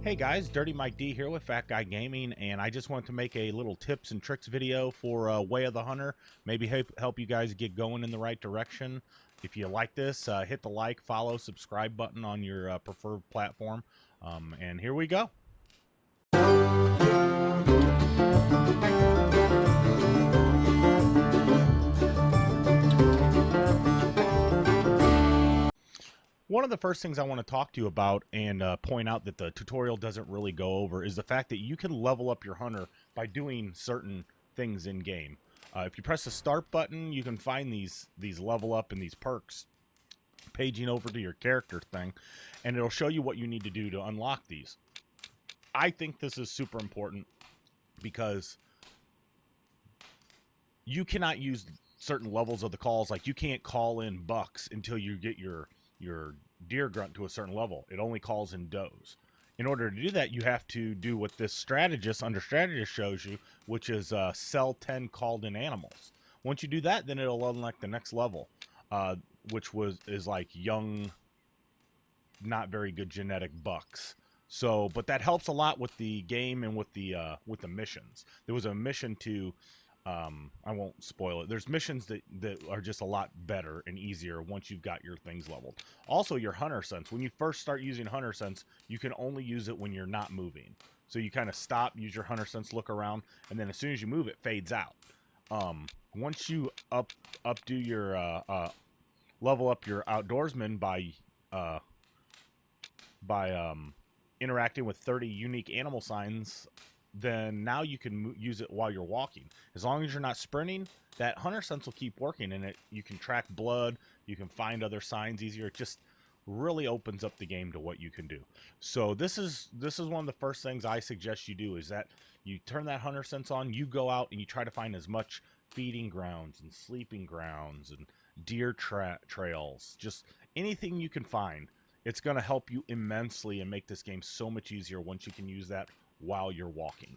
Hey guys, Dirty Mike D here with Fat Guy Gaming, and I just wanted to make a little tips and tricks video for Way of the Hunter. Maybe help you guys get going in the right direction. If you like this, hit the like, follow, subscribe button on your preferred platform. And here we go. One of the first things I want to talk to you about and point out that the tutorial doesn't really go over is the fact that you can level up your hunter by doing certain things in game. If you press the start button, you can find these level up and these perks paging over to your character thing, and it'll show you what you need to do to unlock these. I think this is super important because you cannot use certain levels of the calls. Like, you can't call in bucks until you get your deer grunt to a certain level. It only calls in does. In order to do that, you have to do what this strategist under strategist shows you, which is sell 10 called in animals. Once you do that, then it'll unlock the next level, which is like young, not very good genetic bucks. So, but that helps a lot with the game and with the missions. There was a mission to I won't spoil it. There's missions that are just a lot better and easier once you've got your things leveled. Also, your hunter sense. When you first start using hunter sense, you can only use it when you're not moving. So you kind of stop, use your hunter sense, look around, and then as soon as you move, it fades out. Once you updo your level up your outdoorsman by interacting with 30 unique animal signs, then now you can use it while you're walking. As long as you're not sprinting, that hunter sense will keep working, and you can track blood, you can find other signs easier. It just really opens up the game to what you can do. So this is one of the first things I suggest you do, is that you turn that hunter sense on, you go out and you try to find as much feeding grounds and sleeping grounds and deer trails, just anything you can find. It's going to help you immensely and make this game so much easier once you can use that while you're walking.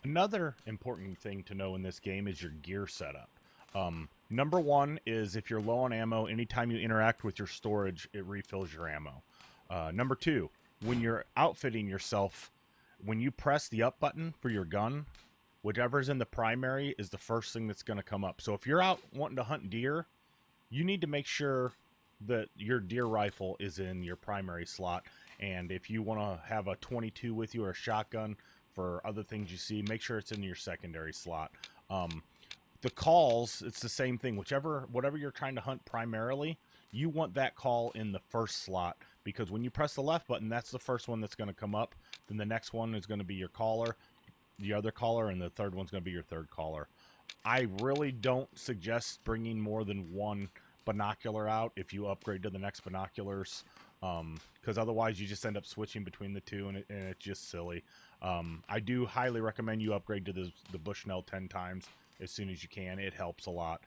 Another important thing to know in this game is your gear setup. Number one is, if you're low on ammo, anytime you interact with your storage, it refills your ammo. Number two, when you're outfitting yourself, when you press the up button for your gun, whatever's in the primary is the first thing that's going to come up. So if you're out wanting to hunt deer, you need to make sure that your deer rifle is in your primary slot. And if you want to have a 22 with you or a shotgun for other things you see, make sure it's in your secondary slot. The calls, it's the same thing. Whatever you're trying to hunt primarily, you want that call in the first slot, because when you press the left button, that's the first one that's going to come up. Then the next one is going to be your caller, the other caller, and the third one's going to be your third caller. I really don't suggest bringing more than one binocular out if you upgrade to the next binoculars, because otherwise you just end up switching between the two, and it's just silly. I do highly recommend you upgrade to the Bushnell 10 times as soon as you can. It helps a lot.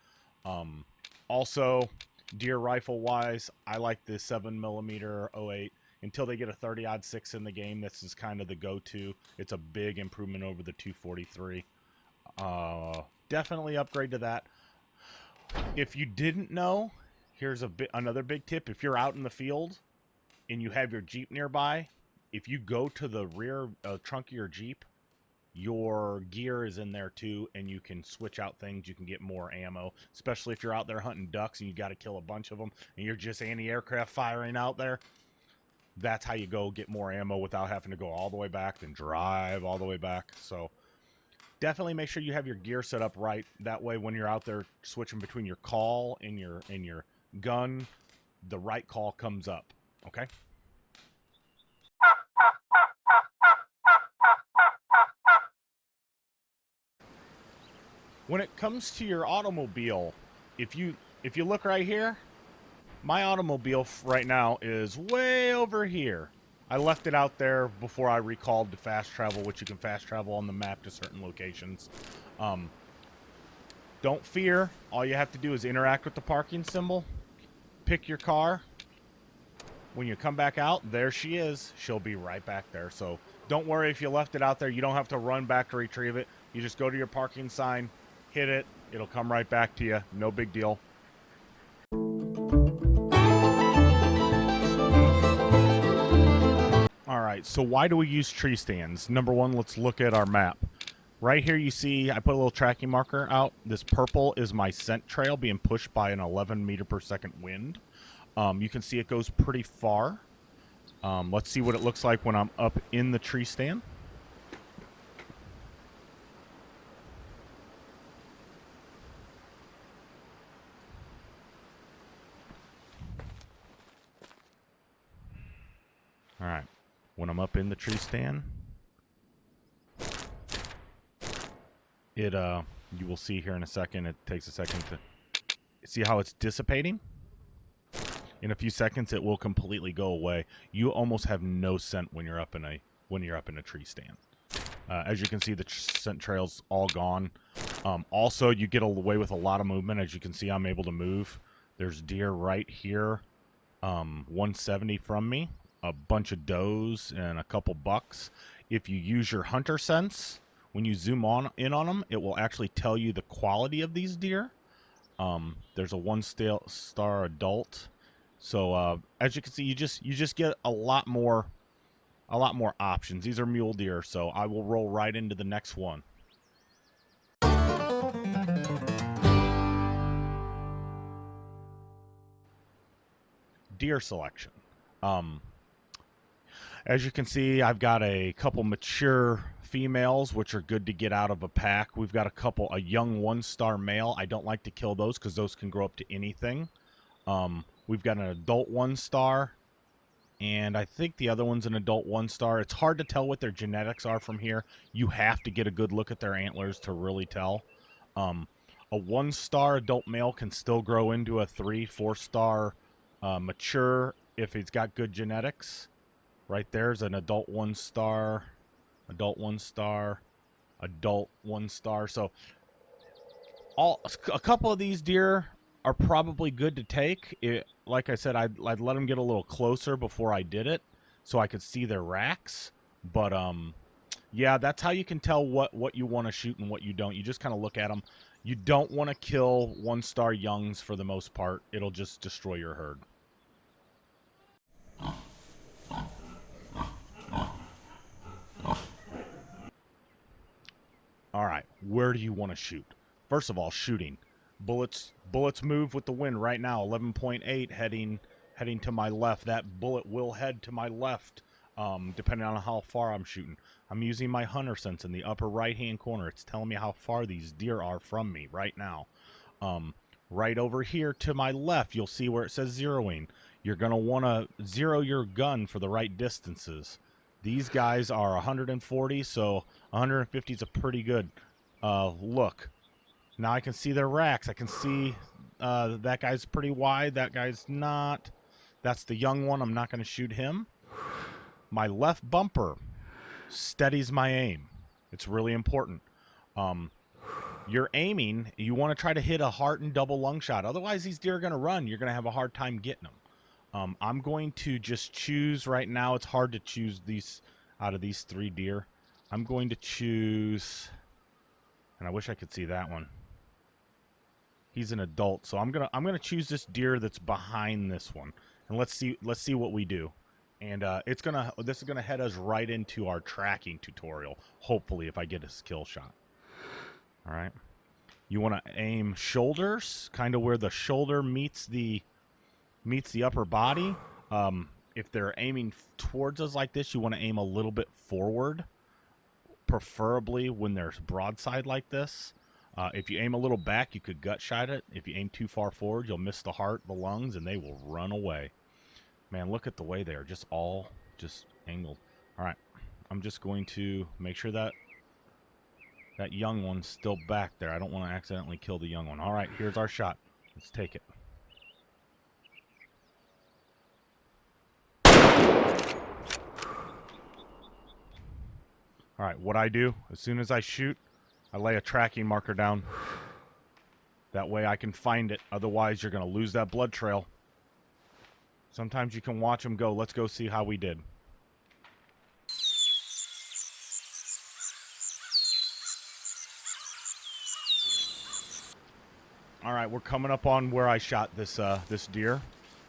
Also, deer rifle wise, I like the 7mm 08. Until they get a 30-06 in the game, this is kind of the go-to. It's a big improvement over the 243. Definitely upgrade to that. If you didn't know, here's another big tip. If you're out in the field and you have your Jeep nearby, if you go to the rear trunk of your Jeep, your gear is in there too, and you can switch out things. You can get more ammo, especially if you're out there hunting ducks and you got to kill a bunch of them and you're just anti-aircraft firing out there. That's how you go get more ammo without having to go all the way back and drive all the way back. So definitely make sure you have your gear set up right. That way, when you're out there switching between your call and your gun, the right call comes up. Okay? When it comes to your automobile, if you look right here, my automobile right now is way over here. I left it out there before I recalled to fast travel, which you can fast travel on the map to certain locations. Don't fear. All you have to do is interact with the parking symbol, pick your car. When you come back out, there she is. She'll be right back there. So don't worry if you left it out there. You don't have to run back to retrieve it. You just go to your parking sign, hit it. It'll come right back to you. No big deal. right, so why do we use tree stands? Number one, let's look at our map. Right here you see I put a little tracking marker out. This purple is my scent trail being pushed by an 11 meter per second wind. You can see it goes pretty far. Let's see what it looks like when I'm up in the tree stand. All right, when I'm up in the tree stand, you will see here in a second, it takes a second to see how it's dissipating. In a few seconds it will completely go away. You almost have no scent when you're up in a tree stand. As you can see, the scent trail's all gone. Also, you get away with a lot of movement. As you can see, I'm able to move. There's deer right here, 170 from me, a bunch of does and a couple bucks. If you use your hunter sense, when you zoom in on them, it will actually tell you the quality of these deer. There's a 1-star adult. So as you can see, you just get a lot more options. These are mule deer, so I will roll right into the next one. Deer selection. As you can see, I've got a couple mature females, which are good to get out of a pack. We've got a young 1-star male. I don't like to kill those because those can grow up to anything. We've got an adult 1-star, and I think the other one's an adult 1-star. It's hard to tell what their genetics are from here. You have to get a good look at their antlers to really tell. A 1-star adult male can still grow into a 3-4-star mature if he's got good genetics. Right there's an adult 1-star, adult 1-star, adult 1-star. So a couple of these deer are probably good to take. Like I said, I'd let them get a little closer before I did it so I could see their racks. But yeah, that's how you can tell what you want to shoot and what you don't. You just kind of look at them. You don't want to kill 1-star youngs for the most part. It'll just destroy your herd. All right, where do you want to shoot? First of all, shooting. Bullets move with the wind right now. 11.8 heading to my left. That bullet will head to my left, depending on how far I'm shooting. I'm using my hunter sense in the upper right-hand corner. It's telling me how far these deer are from me right now. Right over here to my left, you'll see where it says zeroing. You're going to want to zero your gun for the right distances. These guys are 140, so 150 is a pretty good look. Now I can see their racks. I can see that guy's pretty wide. That guy's not. That's the young one. I'm not going to shoot him. My left bumper steadies my aim. It's really important. You're aiming. You want to try to hit a heart and double lung shot. Otherwise, these deer are going to run. You're going to have a hard time getting them. I'm going to just choose right now. It's hard to choose these out of these 3 deer. I'm going to choose, and I wish I could see that one. He's an adult, so I'm gonna choose this deer that's behind this one, and let's see what we do. And this is gonna head us right into our tracking tutorial. Hopefully, if I get a kill shot. All right. You want to aim shoulders, kind of where the shoulder meets the upper body. If they're aiming towards us like this, you want to aim a little bit forward, preferably when there's broadside like this. If you aim a little back, you could gut shot it. If you aim too far forward, you'll miss the heart, the lungs, and they will run away. Man, look at the way they're just angled. All right, I'm just going to make sure that young one's still back there. I don't want to accidentally kill the young one. All right, here's our shot. Let's take it. All right, what I do, as soon as I shoot, I lay a tracking marker down. That way I can find it. Otherwise, you're going to lose that blood trail. Sometimes you can watch them go. Let's go see how we did. All right, we're coming up on where I shot this deer.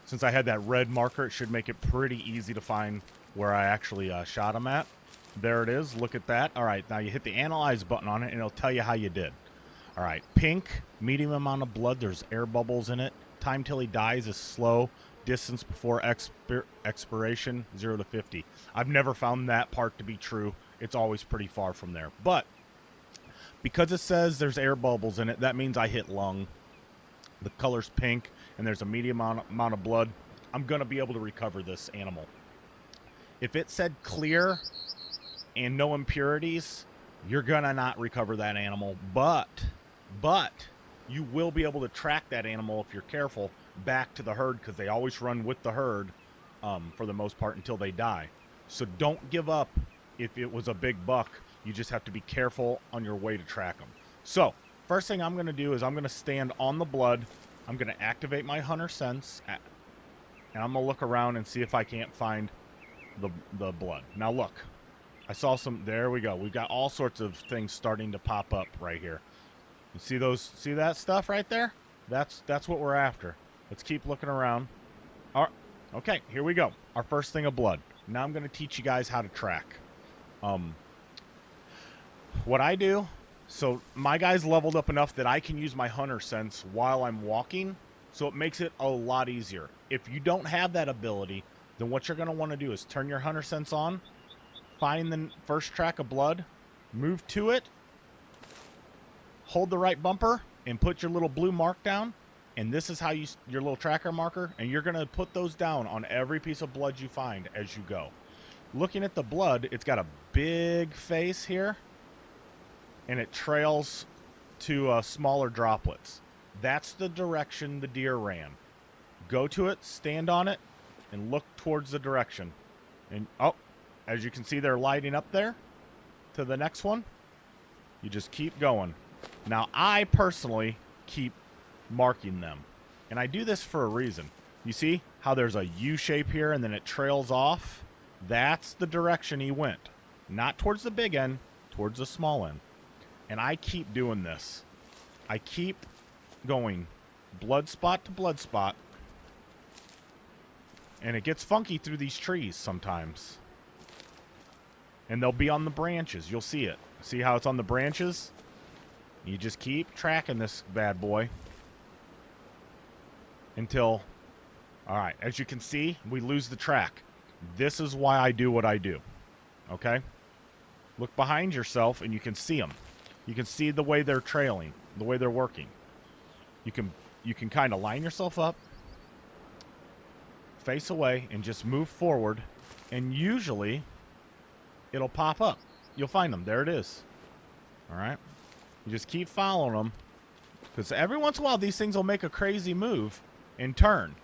Since I had that red marker, it should make it pretty easy to find where I actually shot him at. There it is. Look at that. All right, now you hit the analyze button on it, and it'll tell you how you did. All right, pink, medium amount of blood. There's air bubbles in it. Time till he dies is slow. Distance before expiration, 0 to 50. I've never found that part to be true. It's always pretty far from there. But because it says there's air bubbles in it, that means I hit lung. The color's pink, and there's a medium amount of blood. I'm going to be able to recover this animal. If it said clear and no impurities, you're going to not recover that animal. But you will be able to track that animal, if you're careful, back to the herd, because they always run with the herd for the most part until they die. So don't give up if it was a big buck. You just have to be careful on your way to track them. So first thing I'm going to do is I'm going to stand on the blood. I'm going to activate my hunter sense, and I'm going to look around and see if I can't find the blood. Now look, I saw some. There we go. We've got all sorts of things starting to pop up right here. You see those? See that stuff right there? That's what we're after. Let's keep looking around. All right. Okay, here we go. Our first thing of blood. Now I'm going to teach you guys how to track. What I do, so my guy's leveled up enough that I can use my hunter sense while I'm walking, so it makes it a lot easier. If you don't have that ability, then what you're going to want to do is turn your hunter sense on, find the first track of blood, move to it, hold the right bumper, and put your little blue mark down. And this is how your little tracker marker, and you're going to put those down on every piece of blood you find as you go. Looking at the blood, it's got a big face here, and it trails to smaller droplets. That's the direction the deer ran. Go to it, stand on it, and look towards the direction. And, oh, as you can see, they're lighting up there to the next one. You just keep going. Now, I personally keep marking them, and I do this for a reason. You see how there's a U shape here and then it trails off? That's the direction he went. Not towards the big end, towards the small end. And I keep doing this. I keep going blood spot to blood spot, and it gets funky through these trees sometimes, and they'll be on the branches. You'll see it. See how it's on the branches? You just keep tracking this bad boy until, all right, as you can see, we lose the track. This is why I do what I do. Okay? Look behind yourself and you can see them. You can see the way they're trailing, the way they're working. You can kind of line yourself up, face away, and just move forward, and usually it'll pop up. You'll find them. There it is. All right? You just keep following them, because every once in a while these things will make a crazy move and turn.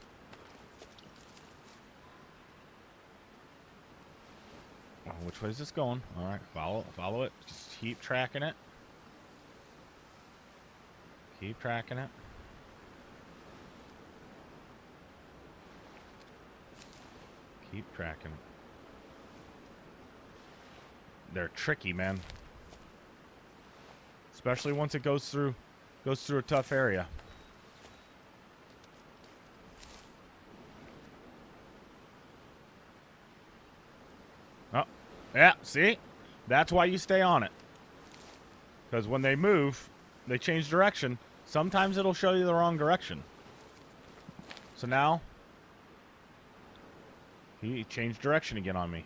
Oh, which way is this going? All right, follow it. Just keep tracking it. Keep tracking it. Keep tracking it. They're tricky, man. Especially once it goes through a tough area. Oh, yeah, see? That's why you stay on it. Because when they move, they change direction. Sometimes it'll show you the wrong direction. So now, he changed direction again on me.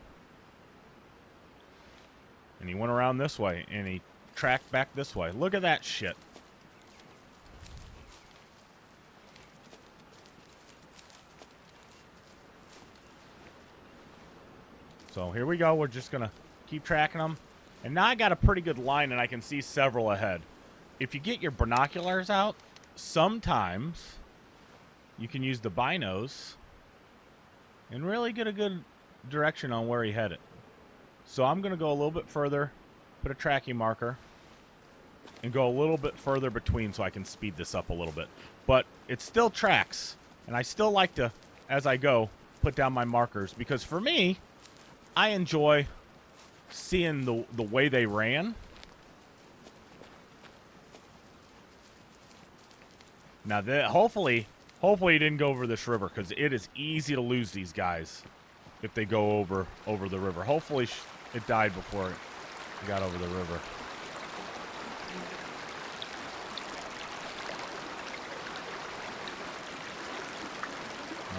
And he went around this way, and he tracked back this way. Look at that shit. So here we go. We're just going to keep tracking them. And now I got a pretty good line, and I can see several ahead. If you get your binoculars out, sometimes you can use the binos and really get a good direction on where he headed. So I'm going to go a little bit further, put a tracking marker, and go a little bit further between so I can speed this up a little bit. But it still tracks, and I still like to, as I go, put down my markers, because for me, I enjoy seeing the way they ran. Now, hopefully he didn't go over this river, because it is easy to lose these guys. if they go over the river. Hopefully it died before it got over the river.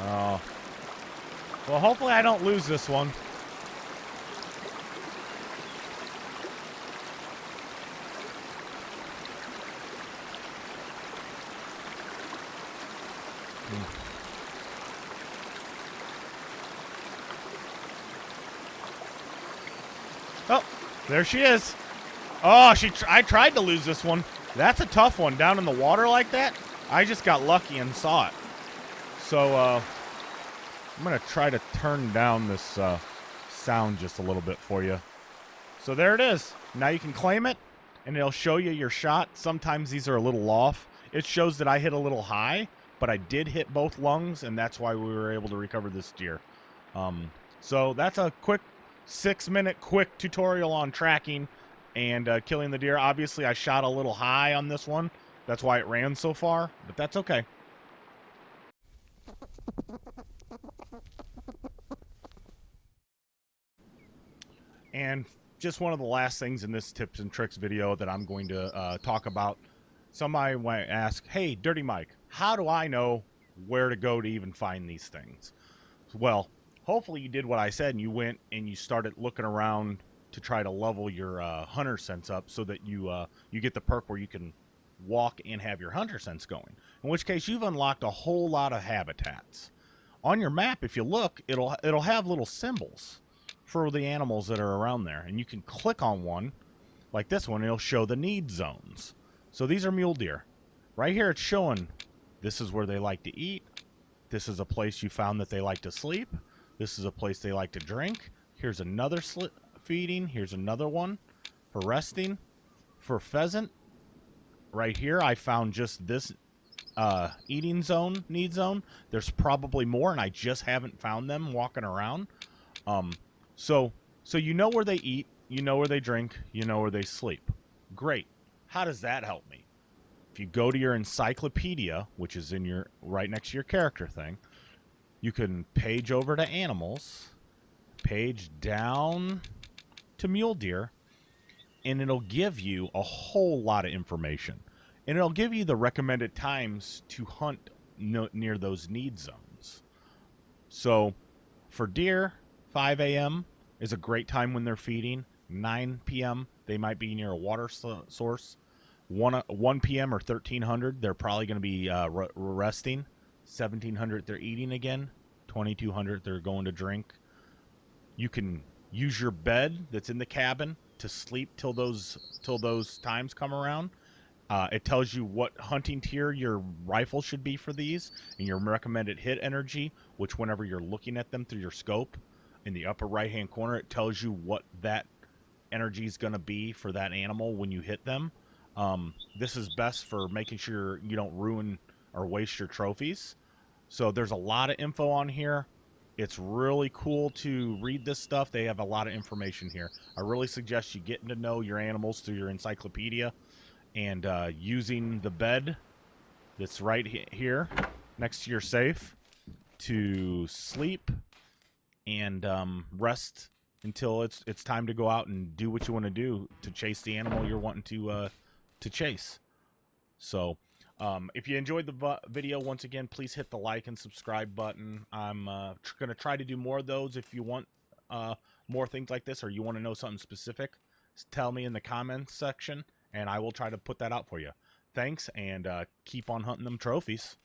Oh. Well, hopefully I don't lose this one. Oh, there she is. Oh, I tried to lose this one. That's a tough one down in the water like that. I just got lucky and saw it. So I'm going to try to turn down this sound just a little bit for you. So there it is. Now you can claim it, and it'll show you your shot. Sometimes these are a little off. It shows that I hit a little high, but I did hit both lungs, and that's why we were able to recover this deer. So that's a quick 6-minute quick tutorial on tracking and killing the deer. Obviously, I shot a little high on this one. That's why it ran so far, but that's okay. And just one of the last things in this tips and tricks video that I'm going to talk about. Somebody might ask, hey, Dirty Mike, how do I know where to go to even find these things? Well, hopefully you did what I said and you went and you started looking around to try to level your hunter sense up so that you get the perk where you can walk and have your hunter sense going. In which case you've unlocked a whole lot of habitats. On your map, if you look, it'll have little symbols for the animals that are around there, and you can click on one like this one. It'll show the need zones. So these are mule deer. Right here it's showing this is where they like to eat. This is a place you found that they like to sleep. This is a place they like to drink. Here's another feeding. Here's another one for resting. For pheasant, right here I found just this eating zone, need zone. There's probably more, and I just haven't found them walking around. So you know where they eat, you know where they drink, you know where they sleep. Great. How does that help me? If you go to your Encyclopedia, which is in your right next to your character thing, you can page over to animals, page down to mule deer, and it'll give you a whole lot of information. And it'll give you the recommended times to hunt near those need zones. So for deer, 5 a.m. is a great time when they're feeding. 9 p.m. they might be near a water source. 1 p.m. or 1300 they're probably going to be resting. 1700 they're eating again. 2200 they're going to drink. You can use your bed that's in the cabin to sleep till those times come around. It tells you what hunting tier your rifle should be for these and your recommended hit energy, which whenever you're looking at them through your scope in the upper right hand corner, it tells you what that energy is going to be for that animal when you hit them. This is best for making sure you don't ruin or waste your trophies. So there's a lot of info on here. It's really cool to read this stuff. They have a lot of information here. I really suggest you getting to know your animals through your encyclopedia and using the bed that's right here next to your safe to sleep and rest until it's time to go out and do what you want to do to chase the animal you're wanting to chase. So if you enjoyed the video, once again, please hit the like and subscribe button. I'm going to try to do more of those. If you want more things like this or you want to know something specific, tell me in the comments section, and I will try to put that out for you. Thanks, and keep on hunting them trophies.